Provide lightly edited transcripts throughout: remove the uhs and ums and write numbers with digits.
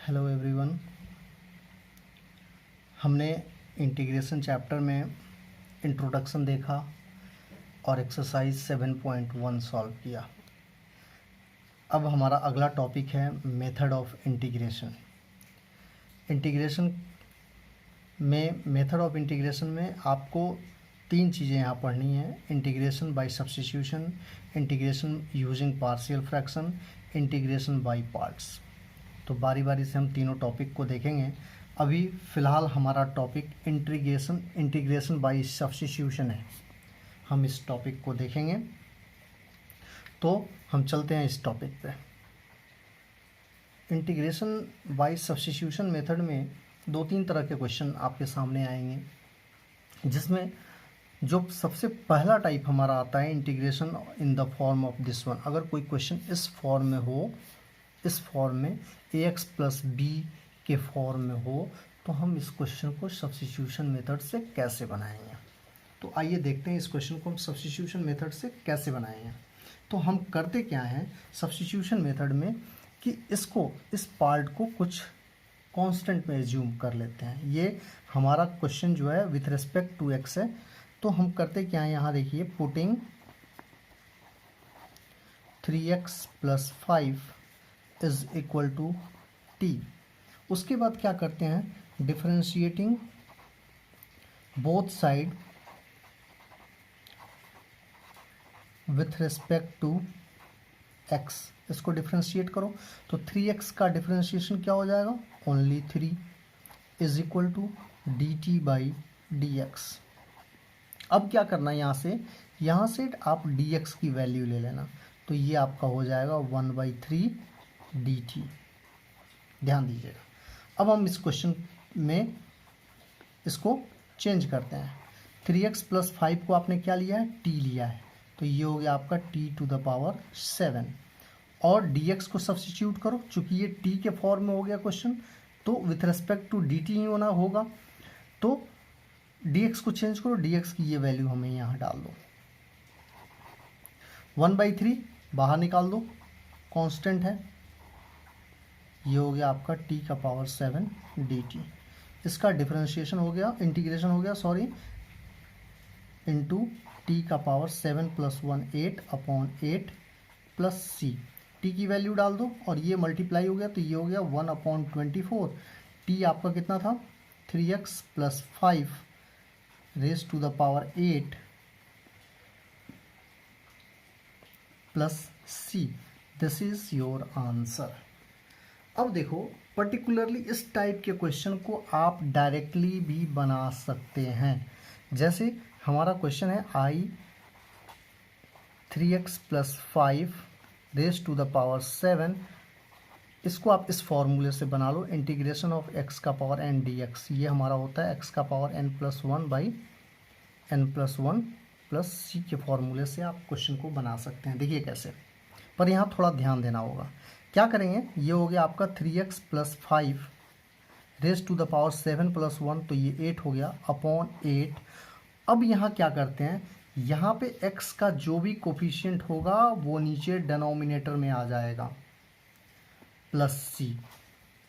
Hello everyone. हमने integration chapter में introduction देखा और एक्सरसाइज 7.1 सॉल्व किया। अब हमारा अगला टॉपिक है method of integration. Method of integration में आपको तीन चीज़ें यहाँ पढ़नी है: integration by substitution, integration using partial fraction, integration by parts. तो बारी बारी से हम तीनों टॉपिक को देखेंगे। अभी फ़िलहाल हमारा टॉपिक इंटीग्रेशन बाय सब्स्टिट्यूशन है। हम इस टॉपिक को देखेंगे। तो हम चलते हैं इस टॉपिक पे। इंटीग्रेशन बाय सब्स्टिट्यूशन मेथड में दो तीन तरह के क्वेश्चन आपके सामने आएंगे, जिसमें जो सबसे पहला टाइप हमारा आता है integration in the form of this one. अगर कोई क्वेश्चन इस फॉर्म में हो, इस फॉर्म में ax प्लस बी के फॉर्म में हो, तो हम इस क्वेश्चन को सब्स्टिट्यूशन मेथड से कैसे बनाएंगे। तो आइए देखते हैं इस क्वेश्चन को हम सब्स्टिट्यूशन मेथड से कैसे बनाएंगे। तो हम करते क्या हैं सब्स्टिट्यूशन मेथड में कि इस पार्ट को कुछ कांस्टेंट में एज्यूम कर लेते हैं। ये हमारा क्वेश्चन जो है विथ रिस्पेक्ट टू एक्स है। तो हम करते क्या हैं, यहाँ देखिए, putting 3x plus 5 is equal to t. उसके बाद क्या करते हैं, differentiating both side with respect to x। इसको डिफरेंशिएट करो तो 3x का डिफरेंशिएशन क्या हो जाएगा, only 3 is equal to d t by d x. अब क्या करना है, यहाँ से आप dx की वैल्यू ले लेना। तो ये आपका हो जाएगा 1/3 dt। ध्यान दीजिएगा। अब हम इस क्वेश्चन में इसको चेंज करते हैं। 3x प्लस 5 को आपने क्या लिया है, t लिया है। तो ये हो गया आपका t टू द पावर 7। और dx को सब्स्टिट्यूट करो, चूंकि ये t के फॉर्म में हो गया क्वेश्चन, तो विथ रिस्पेक्ट टू dt ही होना होगा। तो dx को चेंज करो, dx की ये वैल्यू हमें यहाँ डाल दो। 1/3 बाहर निकाल दो, कांस्टेंट है। ये हो गया आपका t का पावर 7 dt। इसका डिफरेंशिएशन हो गया, इंटीग्रेशन हो गया सॉरी, इंटू t का power 7 plus 1 8 upon 8 plus c। t की वैल्यू डाल दो और ये मल्टीप्लाई हो गया, तो ये हो गया 1/24। t आपका कितना था, 3x plus 5 raise to the power 8 plus c। This is your answer. अब देखो, पर्टिकुलरली इस टाइप के क्वेश्चन को आप डायरेक्टली भी बना सकते हैं। जैसे हमारा क्वेश्चन है i 3x plus 5 raise to the power 7। इसको आप इस फॉर्मूले से बना लो, इंटीग्रेशन ऑफ x का पावर n dx। ये हमारा होता है x का power n plus 1 by n plus 1 plus c के फॉर्मूले से आप क्वेश्चन को बना सकते हैं। देखिए कैसे, पर यहाँ थोड़ा ध्यान देना होगा। क्या करेंगे, ये हो गया आपका 3x plus 5 raise to the power 7 plus 1, तो ये 8 हो गया अपॉन 8। अब यहाँ क्या करते हैं, यहाँ पे x का जो भी कोफिशिएंट होगा वो नीचे डिनोमिनेटर में आ जाएगा, प्लस c।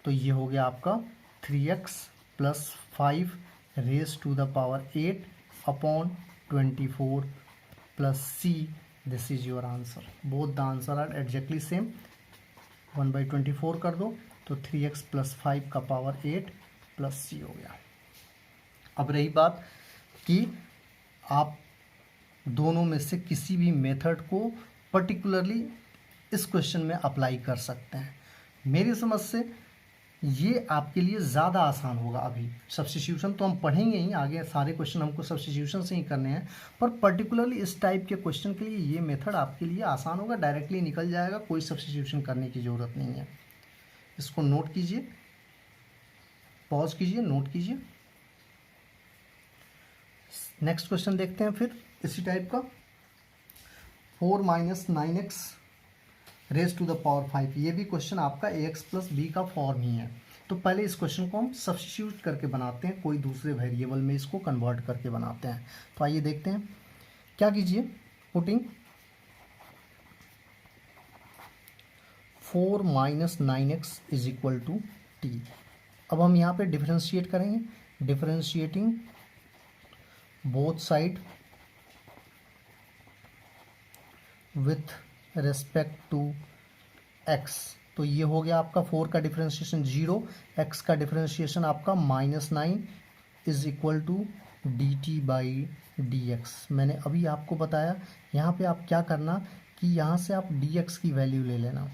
तो ये हो गया आपका 3x plus 5 raise to the power 8 upon 24 plus c। This is your answer. Both the answer are exactly same. 1/24 कर दो तो 3x प्लस 5 का पावर 8 प्लस c हो गया। अब रही बात कि आप दोनों में से किसी भी मेथड को पर्टिकुलरली इस क्वेश्चन में अप्लाई कर सकते हैं। मेरी समझ से ये आपके लिए ज़्यादा आसान होगा। अभी सब्स्टिट्यूशन तो हम पढ़ेंगे ही, आगे सारे क्वेश्चन हमको सब्स्टिट्यूशन से ही करने हैं, पर पर्टिकुलरली इस टाइप के क्वेश्चन के लिए ये मेथड आपके लिए आसान होगा, डायरेक्टली निकल जाएगा, कोई सब्स्टिट्यूशन करने की ज़रूरत नहीं है। इसको नोट कीजिए, पॉज कीजिए, नोट कीजिए। नेक्स्ट क्वेश्चन देखते हैं फिर इसी टाइप का। 4 minus 9x raise to the power 5। ये भी क्वेश्चन आपका ax प्लस बी का फॉर्म ही है। तो पहले इस क्वेश्चन को हम सब्स्टिट्यूट करके बनाते हैं, कोई दूसरे वेरिएबल में इसको कन्वर्ट करके बनाते हैं। तो आइए देखते हैं। क्या कीजिए, putting 4 minus 9x is equal to t. अब हम यहाँ पे डिफरेंशिएट करेंगे, differentiating both side with respect to x. तो ये हो गया आपका 4 का डिफरेंशिएशन 0, एक्स का डिफरेंशिएशन आपका -9 is equal to d t by d x. मैंने अभी आपको बताया, यहाँ पे आप क्या करना कि यहाँ से आप डी एक्स की वैल्यू ले लेना।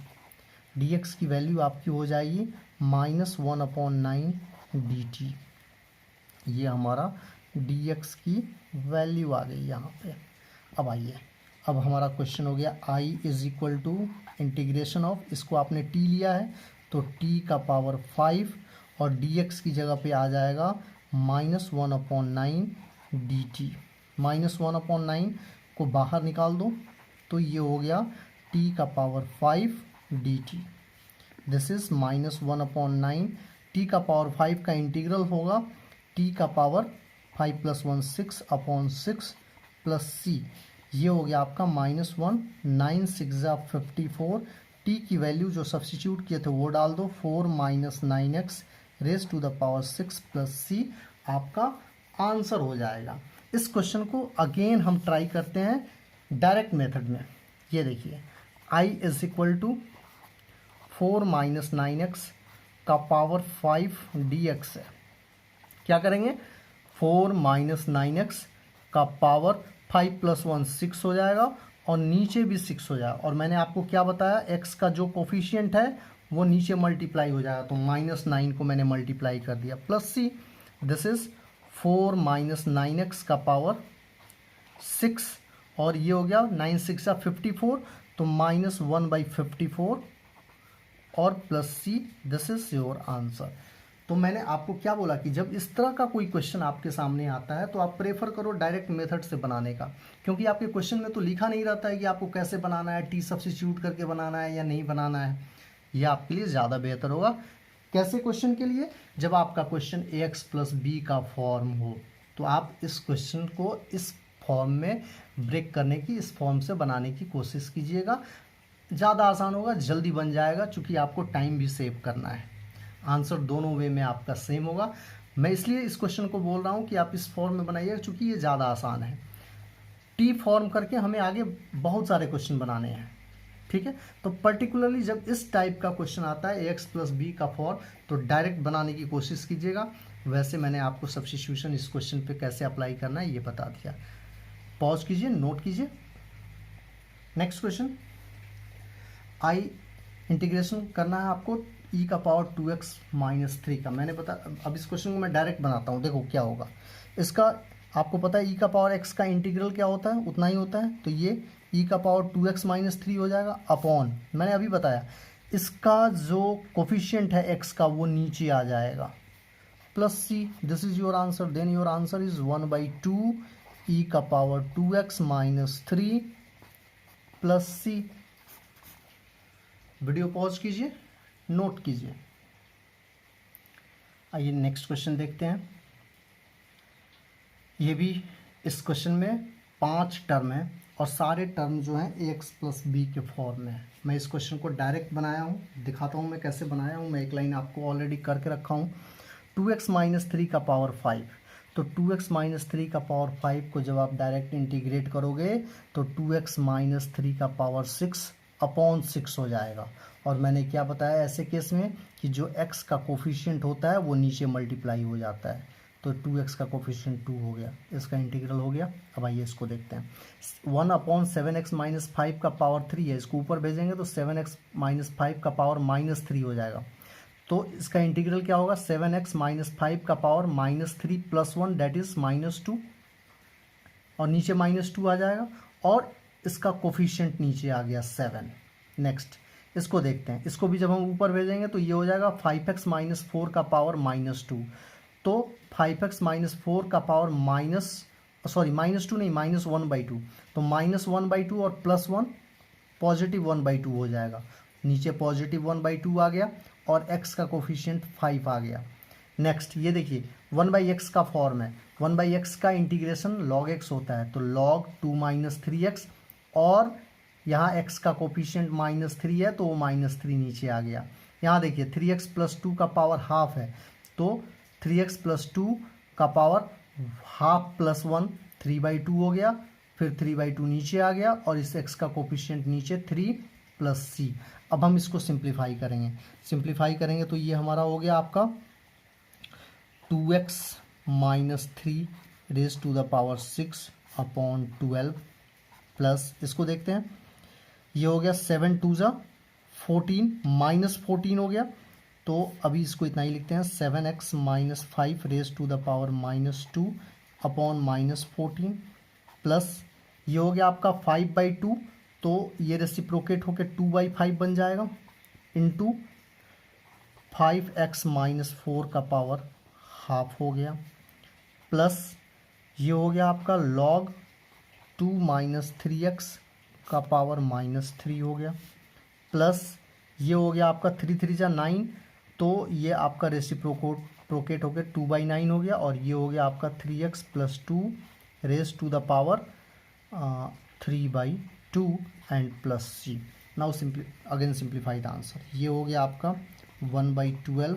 डी एक्स की वैल्यू आपकी हो जाएगी -1/9 डी टी। ये हमारा डी एक्स की वैल्यू आ गई यहाँ पे। अब आइए, अब हमारा क्वेश्चन हो गया I is equal to integration of, इसको आपने टी लिया है तो टी का पावर 5 और डी एक्स की जगह पे आ जाएगा -1/9 डी टी। -1/9 को बाहर निकाल दो तो ये हो गया टी का power 5 D T. This is -1/9, T का पावर 5 का इंटीग्रल होगा टी का पावर 5 + 1 6/6 प्लस सी। ये हो गया आपका -1, 9 6 54, टी की वैल्यू जो सब्स्टिट्यूट किए थे वो डाल दो, 4 - 9x raise to the power 6 plus c आपका आंसर हो जाएगा। इस क्वेश्चन को अगेन हम ट्राई करते हैं डायरेक्ट मेथड में। ये देखिए i is equal to 4 - 9x का पावर 5 dx है। क्या करेंगे, 4 - 9x का पावर 5 + 1 6 हो जाएगा और नीचे भी 6 हो जाएगा। और मैंने आपको क्या बताया, x का जो कोफिशिएंट है वो नीचे मल्टीप्लाई हो जाएगा, तो -9 को मैंने मल्टीप्लाई कर दिया plus c. This is 4 - 9x का पावर 6 और ये हो गया 9 6 54, तो -1/54 और plus c. This is your answer. तो मैंने आपको क्या बोला कि जब इस तरह का कोई क्वेश्चन आपके सामने आता है तो आप प्रेफर करो डायरेक्ट मेथड से बनाने का, क्योंकि आपके क्वेश्चन में तो लिखा नहीं रहता है कि आपको कैसे बनाना है, टी सब्स्टिट्यूट करके बनाना है या नहीं बनाना है। यह आपके लिए ज़्यादा बेहतर होगा। कैसे क्वेश्चन के लिए, जब आपका क्वेश्चन ax + b का फॉर्म हो तो आप इस क्वेश्चन को इस फॉर्म में ब्रेक करने की, इस फॉर्म से बनाने की कोशिश कीजिएगा। ज़्यादा आसान होगा, जल्दी बन जाएगा, चूँकि आपको टाइम भी सेव करना है। आंसर दोनों वे में आपका सेम होगा। मैं इसलिए इस क्वेश्चन को बोल रहा हूँ कि आप इस फॉर्म में बनाइए, चूँकि ये ज़्यादा आसान है। टी फॉर्म करके हमें आगे बहुत सारे क्वेश्चन बनाने हैं, ठीक है। तो पर्टिकुलरली जब इस टाइप का क्वेश्चन आता है ax + b का फॉर्म, तो डायरेक्ट बनाने की कोशिश कीजिएगा। वैसे मैंने आपको सब्स्टिट्यूशन इस क्वेश्चन पे कैसे अप्लाई करना है ये बता दिया। पॉज कीजिए, नोट कीजिए। नेक्स्ट क्वेश्चन, आई इंटीग्रेशन करना है आपको e का पावर 2x - 3 का। मैंने बता, अब इस क्वेश्चन को मैं डायरेक्ट बनाता हूँ। देखो क्या होगा, इसका आपको पता है e का पावर x का इंटीग्रल क्या होता है, उतना ही होता है। तो ये e का पावर 2x - 3 हो जाएगा अपॉन, मैंने अभी बताया इसका जो कोफिशिएंट है x का वो नीचे आ जाएगा, plus c. This is your answer. Then your answer is 1/2 e का पावर 2x - 3 प्लस सी। वीडियो पॉज कीजिए, नोट कीजिए। आइए नेक्स्ट क्वेश्चन देखते हैं। ये भी इस क्वेश्चन में 5 टर्म है और सारे टर्म जो हैं ax + b के फॉर्म में है। मैं इस क्वेश्चन को डायरेक्ट बनाया हूँ, दिखाता हूँ मैं कैसे बनाया हूँ। मैं एक लाइन आपको ऑलरेडी करके रखा हूँ। 2x - 3 का पावर 5, तो 2x - 3 का पावर 5 को जब आप डायरेक्ट इंटीग्रेट करोगे तो 2x - 3 का पावर 6/6 हो जाएगा। और मैंने क्या बताया ऐसे केस में कि जो x का कोफिशिएंट होता है वो नीचे मल्टीप्लाई हो जाता है, तो 2x का कोफिशिएंट 2 हो गया, इसका इंटीग्रल हो गया। अब आइए इसको देखते हैं। 1/7x - 5 का पावर 3 है, इसको ऊपर भेजेंगे तो 7x - 5 का पावर -3 हो जाएगा। तो इसका इंटीग्रल क्या होगा, 7x - 5 का पावर -3 + 1 दैट इज -2, और नीचे -2 आ जाएगा और इसका कोफिशिएंट नीचे आ गया 7। नेक्स्ट इसको देखते हैं, इसको भी जब हम ऊपर भेजेंगे तो ये हो जाएगा 5x - 4 का पावर -2। तो 5x - 4 का पावर -2 नहीं, -1/2, तो -1/2 और +1 +1/2 हो जाएगा। नीचे +1/2 आ गया और x का कोफिशिएंट 5 आ गया। नेक्स्ट ये देखिए 1/x का फॉर्म है, 1/x का इंटीग्रेशन log x होता है, तो log 2 - 3x, और यहाँ x का कोफिशिएंट -3 है तो वो -3 नीचे आ गया। यहाँ देखिए 3x प्लस 2 का पावर हाफ है, तो 3x प्लस 2 का पावर हाफ प्लस 1 3/2 हो गया, फिर 3/2 नीचे आ गया और इस x का कोफिशिएंट नीचे 3 प्लस c। अब हम इसको सिंप्लीफाई करेंगे तो ये हमारा हो गया आपका 2x minus 3 raise to the power 6 upon 12 plus, इसको देखते हैं, ये हो गया 7 2 जा 14 माइनस 14 हो गया, तो अभी इसको इतना ही लिखते हैं 7x minus 5 raise to the power minus 2 upon minus 14 plus ये हो गया आपका 5/2, तो ये रेसिप्रोकेट होकर 2/5 बन जाएगा इंटू 5x माइनस 4 का पावर हाफ हो गया, प्लस ये हो गया आपका log 2 माइनस 3x का पावर माइनस 3 हो गया, प्लस ये हो गया आपका 3 3 जा 9, तो ये आपका रेसिप्रोकेट होकर 2/9 हो गया, और ये हो गया आपका 3x plus 2 raise to the power 3/2 and plus c। Now again simplify the answer, ये हो गया आपका 1/12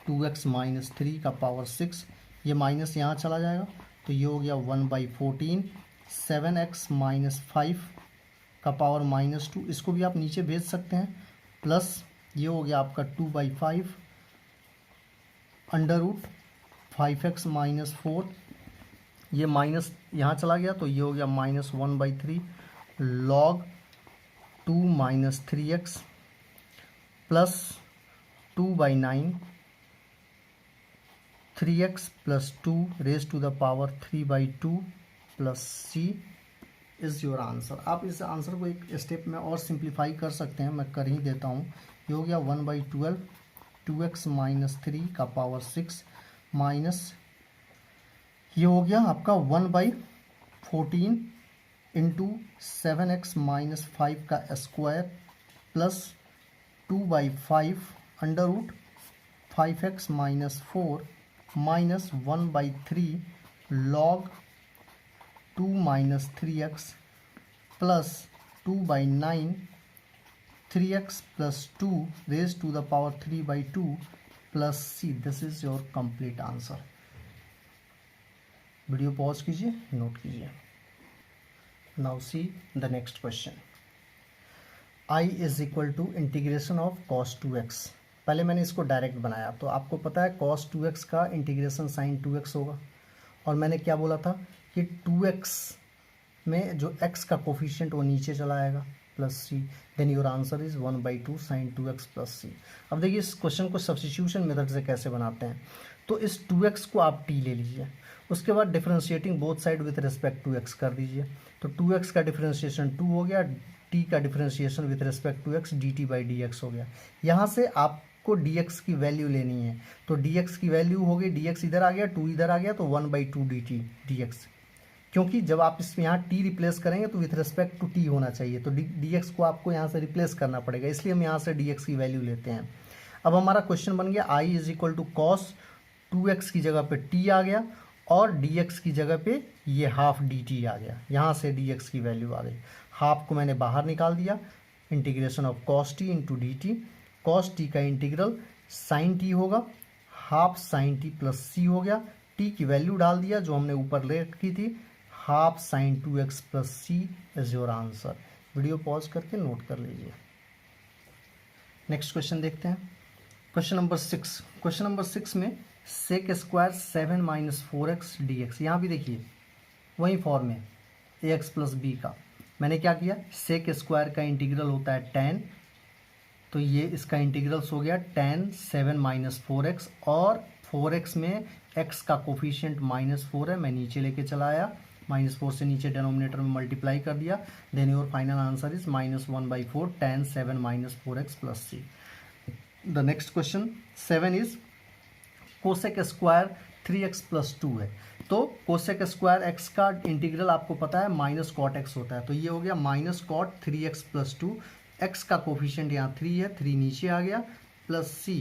2x माइनस 3 का पावर 6, ये माइनस यहाँ चला जाएगा, तो ये हो गया 1/14 7x माइनस 5 का पावर माइनस 2, इसको भी आप नीचे भेज सकते हैं, प्लस ये हो गया आपका 2/5 अंडर रूट 5x माइनस 4, ये माइनस यहाँ चला गया, तो ये हो गया minus 1/3 log 2 minus 3x plus 2/9 3x plus 2 raise to the power 3/2 plus c is your answer. आप इस आंसर को एक स्टेप में और सिंप्लीफाई कर सकते हैं, मैं कर ही देता हूँ। ये हो गया 1/12 2x माइनस 3 का पावर 6 माइनस ये हो गया आपका 1/14 इंटू 7x माइनस 5 का square plus 2/5 under root 5x minus 4 minus 1/3 log 2 minus 3x plus 2/9 3x plus 2 raise to the power 3/2 plus c। This is your complete answer. Video pause कीजिए, note कीजिए। Now see the next question. I is equal to integration of cos 2x। पहले मैंने इसको direct बनाया, तो आपको पता है cos 2x का इंटीग्रेशन sin 2x होगा, और मैंने क्या बोला था कि 2x में जो x का कोफिशिएंट वो नीचे चला आएगा plus c, then your answer is 1/2 sin 2x plus c। अब देखिए इस क्वेश्चन को सब्स्टिट्यूशन मेथड से कैसे बनाते हैं, तो इस 2x को आप t ले लीजिए, उसके बाद differentiating both side with respect to x कर दीजिए, तो 2x का डिफरेंशिएशन 2 हो गया, t का differentiation with respect to x dt/dx हो गया। यहाँ से आपको dx की वैल्यू लेनी है, तो dx की वैल्यू हो गई, dx इधर आ गया 2 इधर आ गया, तो 1/2 dt dx, क्योंकि जब आप इसमें यहाँ t रिप्लेस करेंगे तो विथ रिस्पेक्ट टू t होना चाहिए, तो dx को आपको यहाँ से रिप्लेस करना पड़ेगा, इसलिए हम यहाँ से dx की वैल्यू लेते हैं। अब हमारा क्वेश्चन बन गया I is equal to cos 2x की जगह पे t आ गया, और dx की जगह पे ये हाफ dt आ गया, यहाँ से dx की वैल्यू आ गई, हाफ को मैंने बाहर निकाल दिया, integration of cos t into d T, cos T का इंटीग्रल साइन t होगा, half sine t plus c हो गया, t की वैल्यू डाल दिया जो हमने ऊपर ले रखी थी, half sine 2x plus c is your answer. Video pause करके नोट कर लीजिए। नेक्स्ट क्वेश्चन देखते हैं, क्वेश्चन नंबर 6। क्वेश्चन नंबर 6 में sec square 7 minus 4x dx, यहाँ भी देखिए वही फॉर्म में ax प्लस बी का, मैंने क्या किया, सेक स्क्वायर का इंटीग्रल होता है tan, तो ये इसका इंटीग्रल्स हो गया tan 7 माइनस 4x, और 4x में x का कोफिशिएंट -4 है, मैं नीचे लेके चला आया, -4 से नीचे डिनोमिनेटर में मल्टीप्लाई कर दिया, then your final answer is -1/4 tan 7 minus 4x plus c। The next question 7 is cosec square 3x plus 2 है, तो कोसेक स्क्वायर x का इंटीग्रल आपको पता है माइनस कॉट x होता है, तो ये हो गया minus cot 3x plus 2, x का कोफिशिएंट यहाँ 3 है, 3 नीचे आ गया, प्लस c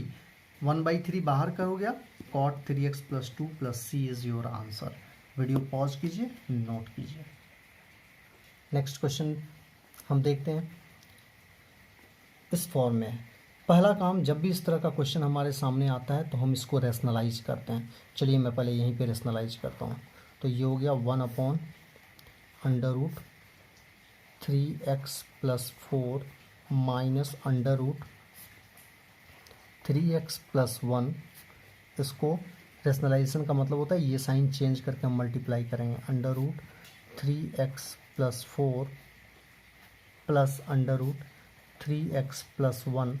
1/3 बाहर का हो गया, cot 3x plus 2 plus c is your answer. Video pause कीजिए, नोट कीजिए। नेक्स्ट क्वेश्चन हम देखते हैं, इस फॉर्म में पहला काम, जब भी इस तरह का क्वेश्चन हमारे सामने आता है तो हम इसको रैशनलाइज करते हैं। चलिए मैं पहले यहीं पे रैशनलाइज करता हूँ। तो ये हो गया 1/√3x+4 माइनस √3x+1। इसको रैशनलाइजेशन का मतलब होता है ये साइन चेंज करके हम मल्टीप्लाई करेंगे। √3x+4 plus √3x+1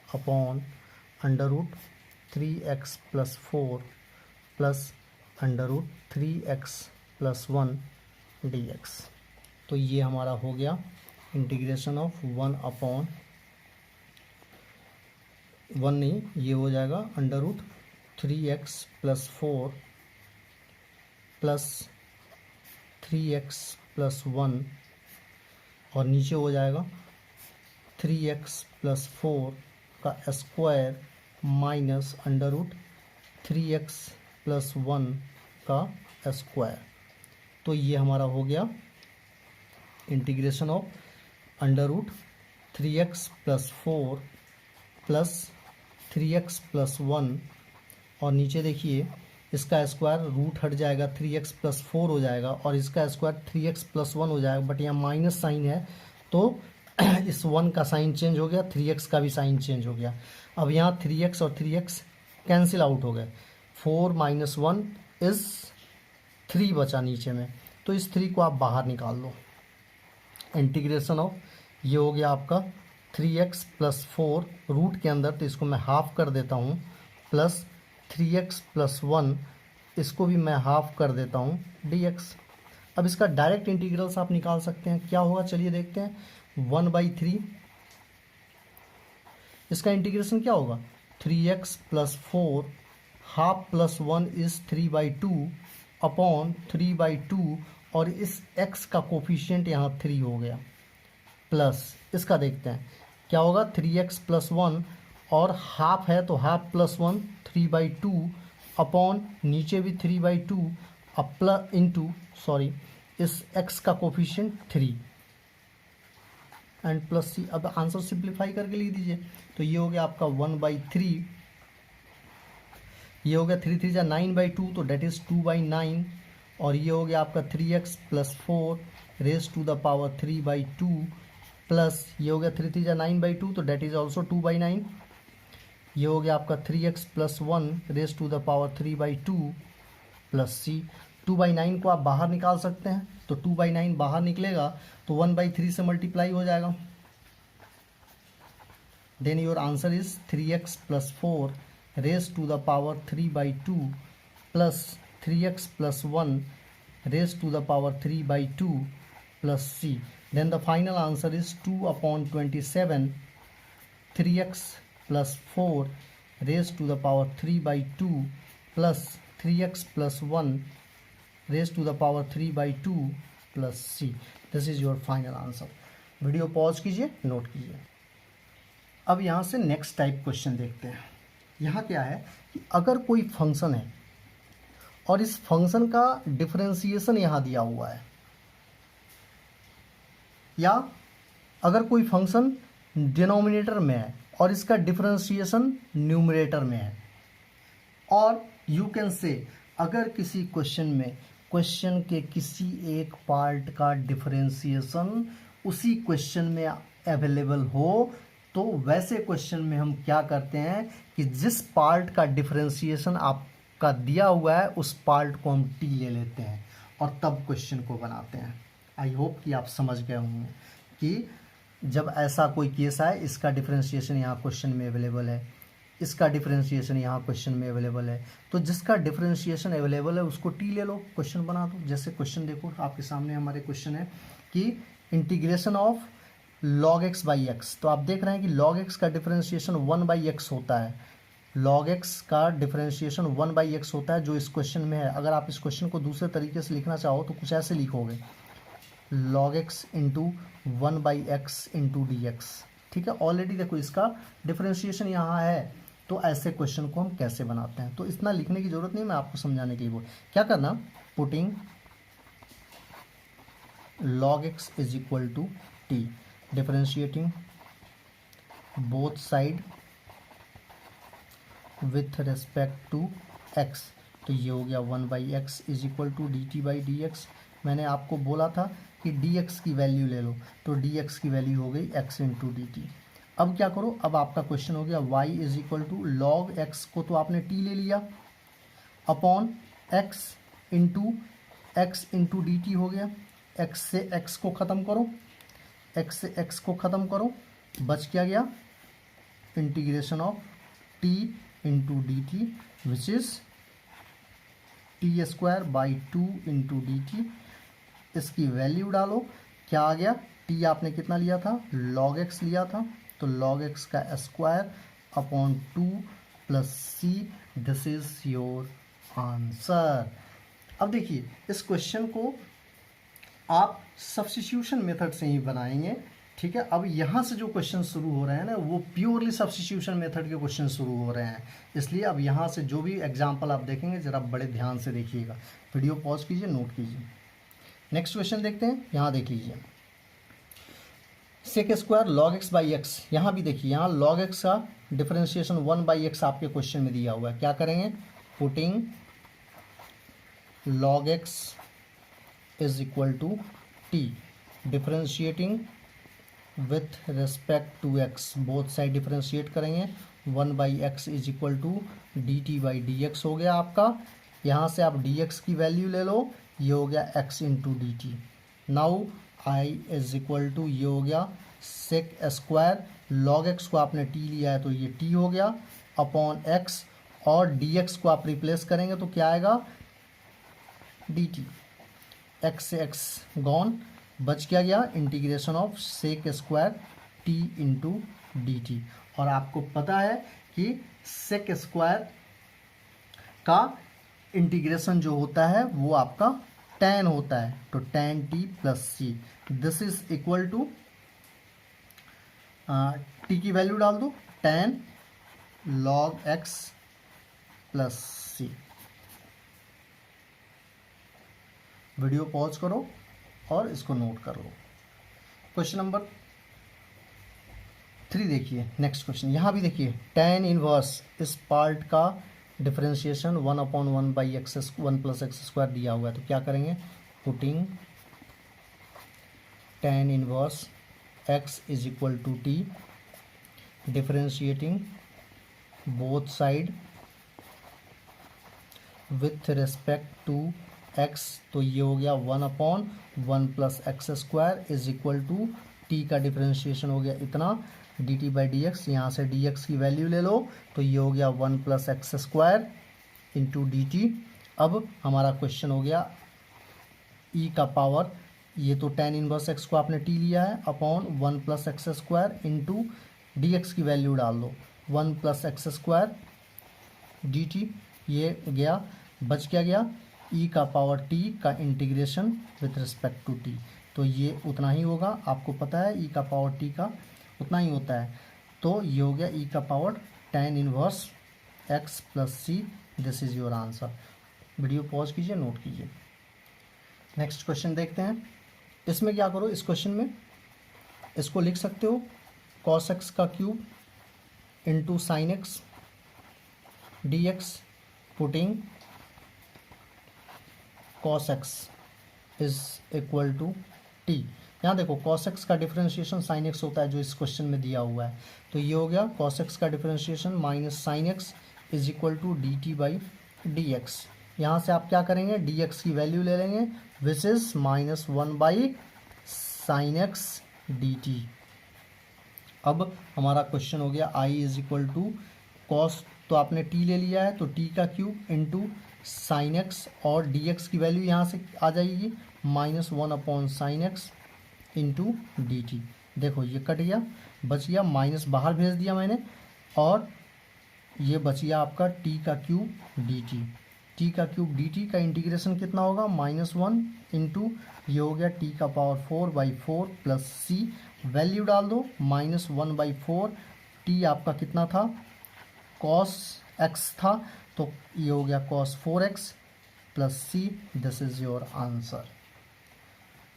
upon √3x+4 plus √3x+1 dx। तो ये हमारा हो गया इंटीग्रेशन ऑफ 1/1 नहीं, ये हो जाएगा √3x+4 प्लस 3x+1 और नीचे हो जाएगा 3x+4 का स्क्वायर माइनस √3x+1 का स्क्वायर। तो ये हमारा हो गया integration of √3x+4 plus 3x+1 और नीचे देखिए इसका स्क्वायर रूट हट जाएगा, 3x+4 हो जाएगा और इसका स्क्वायर 3x+1 हो जाएगा, बट यहाँ माइनस साइन है तो इस 1 का साइन चेंज हो गया, 3x का भी साइन चेंज हो गया। अब यहाँ 3x और 3x कैंसिल आउट हो गए, 4 - 1 इज 3 बचा नीचे में, तो इस 3 को आप बाहर निकाल लो। इंटीग्रेशन ऑफ ये हो गया आपका 3x+4 रूट के अंदर, तो इसको मैं हाफ कर देता हूँ, प्लस 3x+1 इसको भी मैं हाफ कर देता हूँ dx। अब इसका डायरेक्ट इंटीग्रल्स आप निकाल सकते हैं, क्या होगा चलिए देखते हैं। 1/3 इसका इंटीग्रेशन क्या होगा, 3x+4 half plus 1 is 3/2 upon 3/2 और इस x का कोफिशिएंट यहाँ 3 हो गया, प्लस इसका देखते हैं क्या होगा, 3x+1 और हाफ है तो हाफ प्लस 1 3/2 अपॉन नीचे भी 3/2 प्लस इंटू इस x का कोफिशिएंट 3 एंड प्लस c। अब आंसर सिंप्लीफाई करके लिख दीजिए, तो ये हो गया आपका 1/3, ये हो गया 3 3 9/2 तो डेट इज 2/9 और ये हो गया आपका 3x+4 raise to the power 3/2 plus ये हो गया 3 3 9/2 तो डेट इज ऑल्सो 2/9। ये हो गया आपका 3x+1 raise to the power 3/2 plus c। 2/9 को आप बाहर निकाल सकते हैं, तो 2/9 बाहर निकलेगा तो 1/3 से मल्टीप्लाई हो जाएगा। Then your answer is 3x+4 raise to the power 3/2 plus 3x+1 raise to the power 3/2 plus c। Then the final answer is 2/27 3x+4 raised to the power 3/2 plus 3x+1 raised to the power 3/2 plus c. This is your final answer. Video pause कीजिए, note कीजिए। अब यहाँ से next type question देखते हैं। यहाँ क्या है कि अगर कोई फंक्शन है और इस फंक्शन का डिफरेंशिएशन यहाँ दिया हुआ है, या अगर कोई फंक्शन डिनोमिनेटर में है और इसका डिफरेंशिएशन न्यूमरेटर में है, और यू कैन से अगर किसी क्वेश्चन में क्वेश्चन के किसी एक पार्ट का डिफरेंशिएशन उसी क्वेश्चन में अवेलेबल हो, तो वैसे क्वेश्चन में हम क्या करते हैं कि जिस पार्ट का डिफरेंशिएशन आपका दिया हुआ है उस पार्ट को हम टी ले लेते हैं और तब क्वेश्चन को बनाते हैं। आई होप कि आप समझ गए होंगे कि जब ऐसा कोई केस आए, इसका डिफरेंशिएशन यहाँ क्वेश्चन में अवेलेबल है, इसका डिफरेंशिएशन यहाँ क्वेश्चन में अवेलेबल है, तो जिसका डिफरेंशिएशन अवेलेबल है उसको टी ले लो, क्वेश्चन बना दो। जैसे क्वेश्चन देखो आपके सामने हमारे क्वेश्चन है कि integration of log x by x, तो आप देख रहे हैं कि log x का डिफरेंशिएशन 1/x होता है, log x का डिफरेंशिएशन 1/x होता है जो इस क्वेश्चन में है। अगर आप इस क्वेश्चन को दूसरे तरीके से लिखना चाहो तो कुछ ऐसे लिखोगे, log x into 1/x into dx। ठीक है, ऑलरेडी देखो इसका डिफरेंशिएशन यहाँ है, तो ऐसे क्वेश्चन को हम कैसे बनाते हैं। तो इतना लिखने की जरूरत नहीं, मैं आपको समझाने के लिए बोल क्या करना, putting log x is equal to t, differentiating both side with respect to x, तो ये हो गया 1/x is equal to dt/dx। मैंने आपको बोला था कि dx की वैल्यू ले लो, तो dx की वैल्यू हो गई x इंटू dt। अब क्या करो, अब आपका क्वेश्चन हो गया y is equal to log x को तो आपने t ले लिया अपॉन x इंटू dt हो गया। x से x को ख़त्म करो, x से x को ख़त्म करो, बच क्या गया integration of t into d T which is t² into d T. इसकी वैल्यू डालो, क्या आ गया, t आपने कितना लिया था, log x लिया था, तो log x का square upon 2 plus c, this is your answer. अब देखिए इस क्वेश्चन को आप सब्स्टिट्यूशन मेथड से ही बनाएंगे, ठीक है। अब यहाँ से जो क्वेश्चन शुरू हो रहे हैं ना, वो प्योरली सब्स्टिट्यूशन मेथड के क्वेश्चन शुरू हो रहे हैं, इसलिए अब यहाँ से जो भी एग्जाम्पल आप देखेंगे ज़रा बड़े ध्यान से देखिएगा। वीडियो पॉज कीजिए, नोट कीजिए। नेक्स्ट क्वेश्चन देखते हैं, यहाँ देख लीजिए, sec square log x by x. यहाँ भी देखिए, यहाँ लॉग एक्स का डिफरेंशिएशन 1/x आपके क्वेश्चन में दिया हुआ है। क्या करेंगे, putting log x is equal to t, differentiating with respect to x, both side differentiate करेंगे, 1/x is equal to dt/dx हो गया आपका। यहाँ से आप dx की वैल्यू ले लो, ये हो गया x into d t. Now i is equal to, ये हो गया सेक स्क्वायर, log x को आपने t लिया है तो ये t हो गया अपॉन x, और dx को आप रिप्लेस करेंगे तो क्या आएगा dt, x से x गॉन, बच क्या गया integration of sec square t into d t. और आपको पता है कि सेक स्क्वायर का इंटीग्रेशन जो होता है वो आपका tan होता है, तो tan t plus c, this is equal to t की वैल्यू डाल दो, tan log x प्लस सी। वीडियो पॉज करो और इसको नोट कर लो। क्वेश्चन नंबर 3 देखिए, नेक्स्ट क्वेश्चन। यहाँ भी देखिए tan इनवर्स इस पार्ट का differentiation 1/1/x 1 plus x square दिया हुआ है, तो क्या करेंगे, putting tan inverse x is equal to t, differentiating both side with respect to x, तो ये हो गया 1/1 plus x square is equal to t का डिफरेंशिएशन हो गया इतना dt/dx। यहाँ से dx की वैल्यू ले लो, तो ये हो गया 1 plus x square into dt। अब हमारा क्वेश्चन हो गया e का पावर, ये तो tan इनवर्स x को आपने t लिया है upon 1 plus x square into dx की वैल्यू डाल दो, 1 प्लस एक्स स्क्वायर dt, ये गया, बच क्या गया e का पावर t का integration with respect to t, तो ये उतना ही होगा, आपको पता है e का पावर t का उतना ही होता है, तो ये हो गया e का power tan inverse x plus c, this is your answer. Video pause कीजिए, नोट कीजिए। नेक्स्ट क्वेश्चन देखते हैं। इसमें क्या करो, इस क्वेश्चन में इसको लिख सकते हो cos x का cube into sine x d x, putting cos x is equal to t। यहाँ देखो cos x का डिफरेंशिएशन sin x होता है जो इस क्वेश्चन में दिया हुआ है, तो ये हो गया cos x का differentiation minus sin x is equal to dt/dx। यहाँ से आप क्या करेंगे, dx की वैल्यू ले लेंगे which is -1/sin x dt। अब हमारा क्वेश्चन हो गया i is equal to cos, तो आपने t ले लिया है तो t का क्यूब इंटू साइन एक्स, और dx की वैल्यू यहाँ से आ जाएगी -1/sin x into d T. देखो ये कट गया, बच गया माइनस बाहर भेज दिया मैंने, और ये बच गया आपका t का क्यूब डी टी। t का क्यूब डी टी का इंटीग्रेशन कितना होगा, -1 इंटू ये हो गया t का पावर 4/4 प्लस सी, वैल्यू डाल दो -1/4, t आपका कितना था, cos x था, तो ये हो गया cos 4x plus c, this is your answer.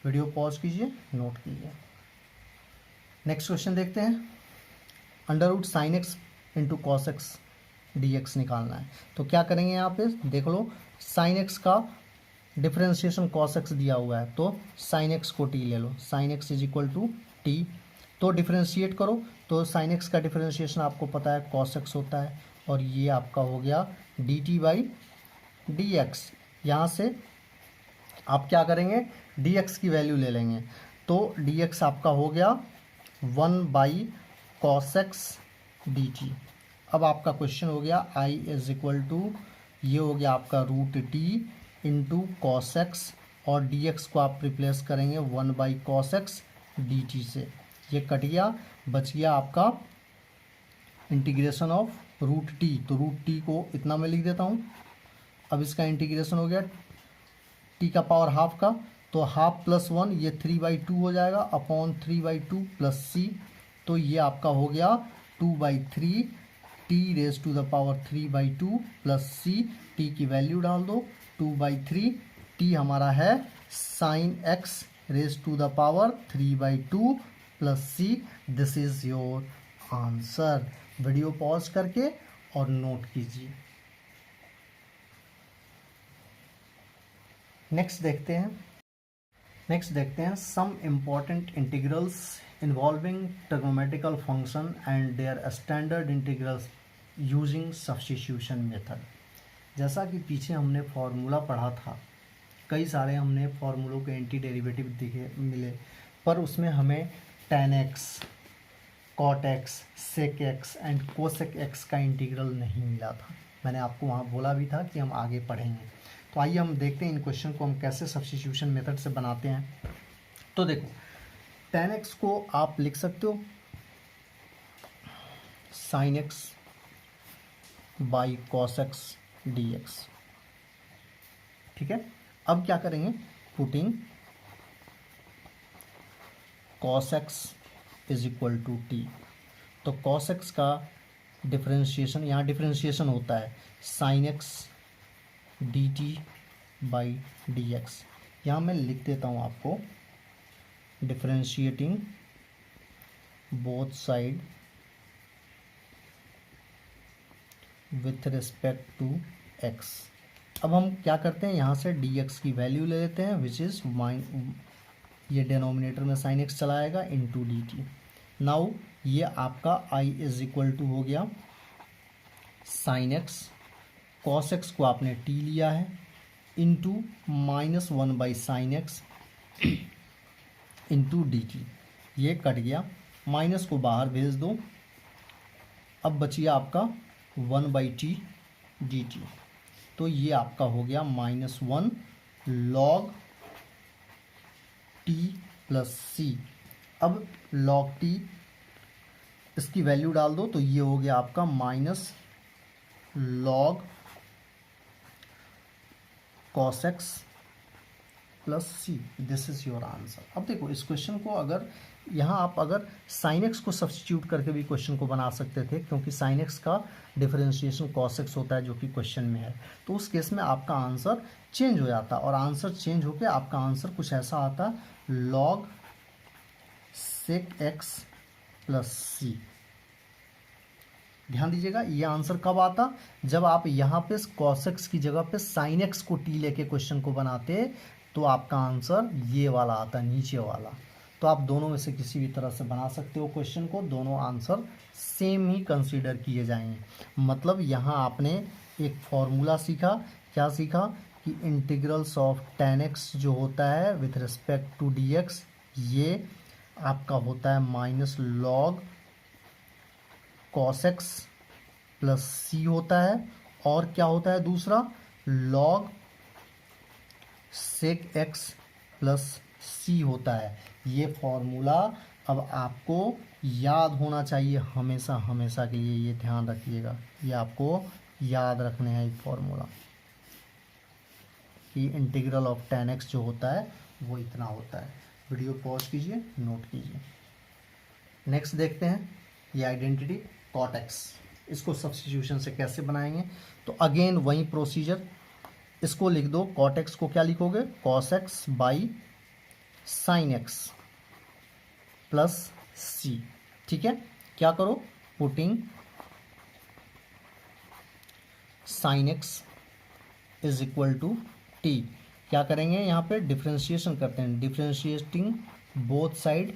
Video pause कीजिए, नोट कीजिए। नेक्स्ट क्वेश्चन देखते हैं। Under root sine x into cos x dx निकालना है। तो क्या करेंगे यहाँ पे देख लो, साइन एक्स का डिफ्रेंशिएशन कॉस एक्स दिया हुआ है, तो साइन एक्स को टी ले लो, sine x is equal to t. तो डिफ्रेंशिएट करो, तो साइन एक्स का डिफ्रेंशिएशन आपको पता है कॉस एक्स होता है, और ये आपका हो गया D t by d x. यहाँ से आप क्या करेंगे, डी एक्स की वैल्यू ले लेंगे, तो डी एक्स आपका हो गया 1/cos x dt। अब आपका क्वेश्चन हो गया आई इज इक्वल टू, ये हो गया आपका root t into cos x, और डी एक्स को आप रिप्लेस करेंगे 1/cos x dt से। ये कट गया, बच गया आपका इंटीग्रेशन ऑफ रूट टी। तो रूट टी को इतना मैं लिख देता हूँ। अब इसका इंटीग्रेशन हो गया टी का पावर हाफ का, तो हाफ प्लस 1 ये 3/2 हो जाएगा अपॉन 3/2 प्लस सी। तो ये आपका हो गया 2/3 t raise to the power 3/2 plus c. T की वैल्यू डाल दो 2/3, टी हमारा है sine x raise to the power 3/2 plus c. This is your answer. Video pause करके और नोट कीजिए। नेक्स्ट देखते हैं some important integrals involving trigonometrical function and their standard integrals using substitution method. जैसा कि पीछे हमने फॉर्मूला पढ़ा था, कई सारे हमने फॉर्मूलों के एंटी डेरिवेटिव दिखे मिले, पर उसमें हमें tan x, cot x, sec x and cosec x का इंटीग्रल नहीं मिला था। मैंने आपको वहाँ बोला भी था कि हम आगे पढ़ेंगे। तो आइए हम देखते हैं इन क्वेश्चन को हम कैसे सब्स्टिट्यूशन मेथड से बनाते हैं। तो देखो, tan x को आप लिख सकते हो sin x by cos x dx, ठीक है। अब क्या करेंगे, putting cos x is equal to t. तो cos x का डिफरेंशिएशन, यहाँ डिफरेंशिएशन होता है sin x dt by d x. यहाँ मैं लिख देता हूँ आपको, differentiating both side with respect to x। अब हम क्या करते हैं, यहाँ से dx की वैल्यू ले लेते हैं विच इज़ ये डिनोमिनेटर में sin x चला आएगा इंटू डी टी। नाउ ये आपका i इज इक्वल टू हो गया sin x, cos x को आपने t लिया है into -1/sin x into d T. ये कट गया, माइनस को बाहर भेज दो। अब बचिए आपका 1/t dt। तो ये आपका हो गया -1 log t प्लस सी। अब log t इसकी वैल्यू डाल दो, तो ये हो गया आपका -log cos x plus c. This is your answer. अब देखो, इस क्वेश्चन को अगर यहाँ आप अगर sin x को सब्स्टिट्यूट करके भी क्वेश्चन को बना सकते थे, क्योंकि sin x का डिफरेंशिएशन cos x होता है जो कि क्वेश्चन में है। तो उस केस में आपका आंसर चेंज हो जाता, और आंसर चेंज होकर आपका आंसर कुछ ऐसा आता, log sec x प्लस सी। ध्यान दीजिएगा, ये आंसर कब आता, जब आप यहाँ पे cos x की जगह पे sin x को t लेके क्वेश्चन को बनाते, तो आपका आंसर ये वाला आता, नीचे वाला। तो आप दोनों में से किसी भी तरह से बना सकते हो क्वेश्चन को, दोनों आंसर सेम ही कंसीडर किए जाएंगे। मतलब यहाँ आपने एक फॉर्मूला सीखा, क्या सीखा कि इंटीग्रल्स ऑफ tan x जो होता है विथ रिस्पेक्ट टू dx, ये आपका होता है -log cos x प्लस सी होता है, और क्या होता है दूसरा, log sec x प्लस सी होता है। ये फॉर्मूला अब आपको याद होना चाहिए हमेशा हमेशा के लिए, ये ध्यान रखिएगा, ये आपको याद रखने हैं ये फॉर्मूला कि इंटीग्रल ऑफ tan x जो होता है वो इतना होता है। वीडियो पॉज कीजिए, नोट कीजिए। नेक्स्ट देखते हैं ये आइडेंटिटी cot x, इसको सब्स्टिट्यूशन से कैसे बनाएंगे। तो अगेन वही प्रोसीजर, इसको लिख दो, cot x को क्या लिखोगे, cos x by sin x plus c. ठीक है, क्या करो, putting sine x is equal to t. क्या करेंगे यहाँ पे डिफ्रेंशिएशन करते हैं, differentiating both side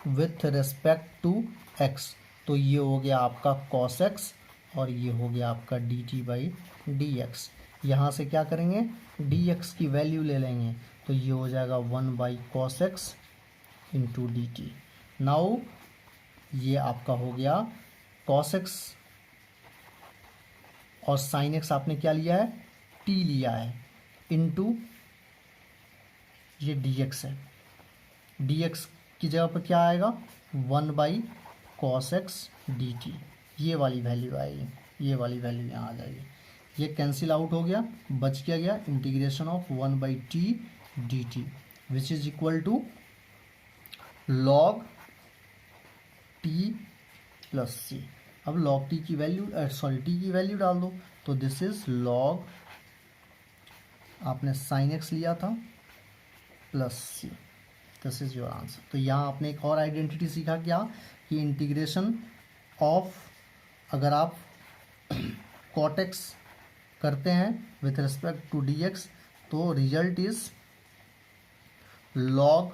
with respect to x. तो ये हो गया आपका कॉस एक्स और ये हो गया आपका D t by d x. यहाँ से क्या करेंगे डी एक्स की वैल्यू ले लेंगे तो ये हो जाएगा 1/cos x into d t. Now ये आपका हो गया cos x और sin x आपने क्या लिया है t लिया है इंटू ये dx है। dx की जगह पर क्या आएगा 1/cos x dt। ये वाली वैल्यू आएगी, ये वाली वैल्यू यहाँ आ जाएगी। ये कैंसिल आउट हो गया, बच गया integration of 1/t dt which is equal to log t plus c. अब log t की वैल्यू t की वैल्यू डाल दो तो दिस इज log, आपने sin x लिया था plus c, this is your answer. तो यहाँ आपने एक और आइडेंटिटी सीखा क्या कि इंटीग्रेशन ऑफ, अगर आप cot x करते हैं विथ रिस्पेक्ट टू dx तो result is log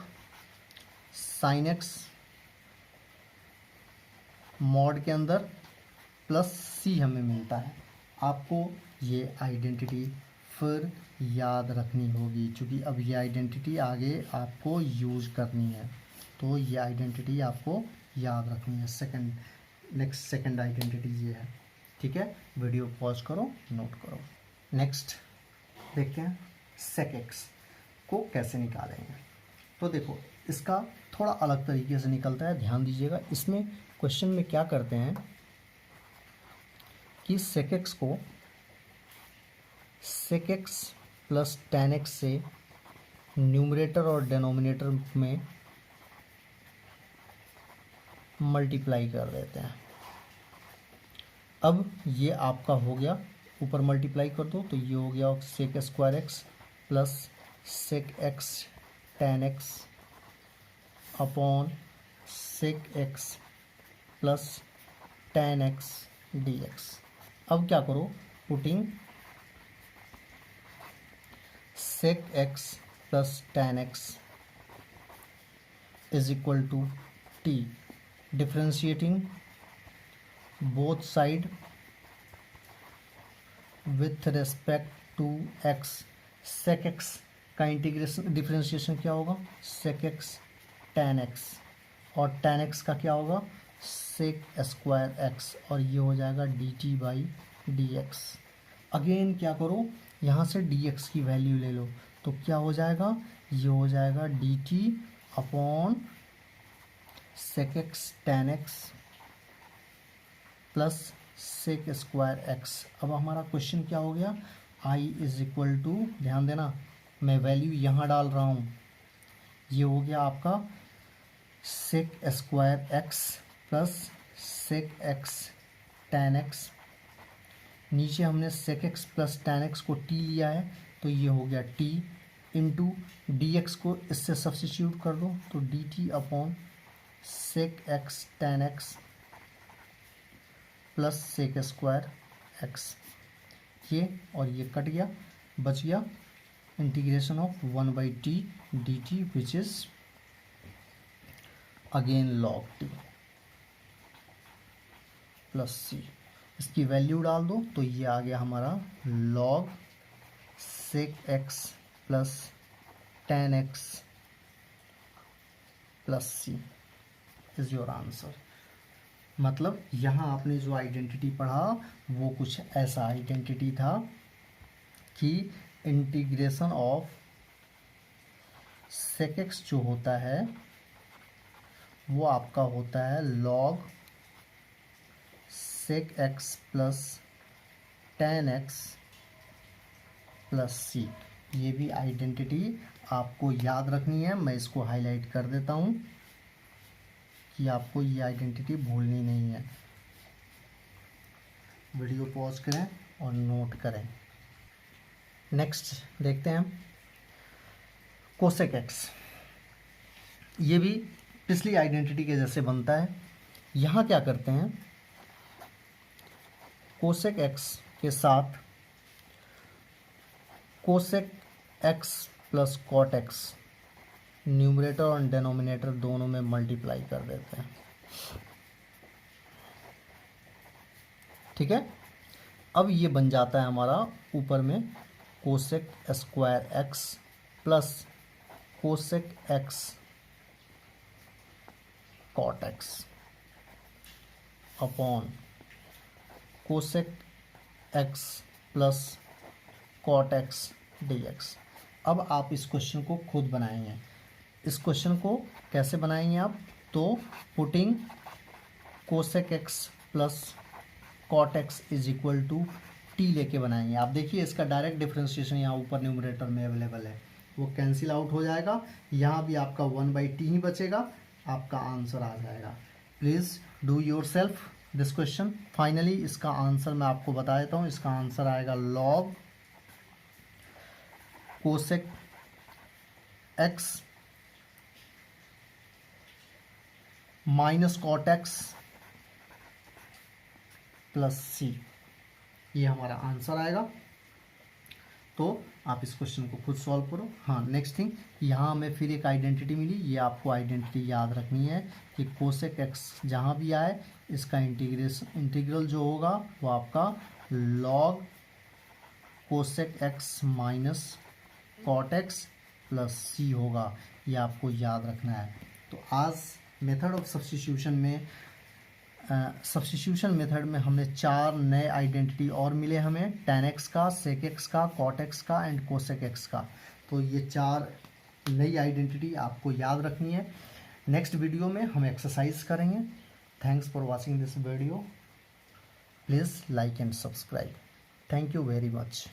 sin x mod के अंदर प्लस सी हमें मिलता है। आपको ये आइडेंटिटी फिर याद रखनी होगी क्योंकि अब ये आइडेंटिटी आगे आपको यूज करनी है, तो ये आइडेंटिटी आपको याद रखनी है। नेक्स्ट सेकंड आइडेंटिटी ये है, ठीक है। वीडियो पॉज करो, नोट करो। नेक्स्ट देखते हैं sec x को कैसे निकालेंगे। तो देखो इसका थोड़ा अलग तरीके से निकलता है, ध्यान दीजिएगा। इसमें क्वेश्चन में क्या करते हैं कि sec x को sec x plus tan x से न्यूमरेटर और डेनोमिनेटर में मल्टीप्लाई कर देते हैं। अब ये आपका हो गया, ऊपर मल्टीप्लाई कर दो तो ये हो गया sec square x plus sec x tan x upon sec x plus tan x dx। अब क्या करो, putting sec x plus tan x is equal to t, differentiating both side with respect to x। sec x का integration differentiation क्या होगा sec x tan x और tan x का क्या होगा sec स्क्वायर x और ये हो जाएगा dt बाई dx। अगेन क्या करो, यहाँ से dx की वैल्यू ले लो तो क्या हो जाएगा, ये हो जाएगा dt upon sec x tan x plus sec square x। अब हमारा क्वेश्चन क्या हो गया, i इज इक्वल टू, ध्यान देना मैं वैल्यू यहाँ डाल रहा हूँ, ये हो गया आपका sec square x plus sec x tan x। नीचे हमने sec x plus tan x को t लिया है तो ये हो गया t इंटू dx को इससे सब्स्टिट्यूट कर दो तो dt upon sec x tan x plus sec square x। ये और ये कट गया, बच गया integration of 1/t dt which is again log t plus c। इसकी वैल्यू डाल दो तो ये आ गया हमारा log sec x plus tan x plus c is your answer. मतलब यहाँ आपने जो आइडेंटिटी पढ़ा वो कुछ ऐसा आइडेंटिटी था कि इंटीग्रेशन ऑफ sec x जो होता है वो आपका होता है log sec x plus tan x plus c। ये भी आइडेंटिटी आपको याद रखनी है, मैं इसको हाईलाइट कर देता हूँ कि आपको ये आइडेंटिटी भूलनी नहीं है। वीडियो पॉज करें और नोट करें। नेक्स्ट देखते हैं कोसेक एक्स। ये भी पिछली आइडेंटिटी के जैसे बनता है। यहाँ क्या करते हैं, कोसेक एक्स के साथ cosec x plus cot x numerator और डेनोमिनेटर दोनों में मल्टीप्लाई कर देते हैं। ठीक है, अब ये बन जाता है हमारा ऊपर में cosec square x plus cosec x cot x upon cosec x plus cot x d x. अब आप इस क्वेश्चन को खुद बनाएंगे। इस क्वेश्चन को कैसे बनाएंगे आप? तो putting cosec x plus cot x is equal to t लेके बनाएंगे। आप देखिए इसका डायरेक्ट डिफरेंशिएशन यहाँ ऊपर न्यूमरेटर में अवेलेबल है, वो कैंसिल आउट हो जाएगा। यहाँ भी आपका 1/t ही बचेगा, आपका आंसर आ जाएगा। Please do your self this question. Finally इसका आंसर मैं आपको बता देता हूँ। इसका आंसर आएगा log cosec x minus cot x plus c, ये हमारा आंसर आएगा। तो आप इस क्वेश्चन को खुद सॉल्व करो। हाँ, नेक्स्ट थिंग, यहाँ हमें फिर एक आइडेंटिटी मिली, ये आपको आइडेंटिटी याद रखनी है कि कोसेक एक्स जहाँ भी आए इसका इंटीग्रल जो होगा वो आपका log cosec x minus cot x plus c होगा। ये आपको याद रखना है। तो आज मेथड ऑफ सब्स्टिट्यूशन में सब्स्टिट्यूशन मेथड में हमने 4 नए आइडेंटिटी और मिले हमें, tan x का, sec x का, cot x का एंड cosec x का। तो ये 4 नई आइडेंटिटी आपको याद रखनी है। नेक्स्ट वीडियो में हम एक्सरसाइज करेंगे। Thanks for watching this video. Please like and subscribe. Thank you very much.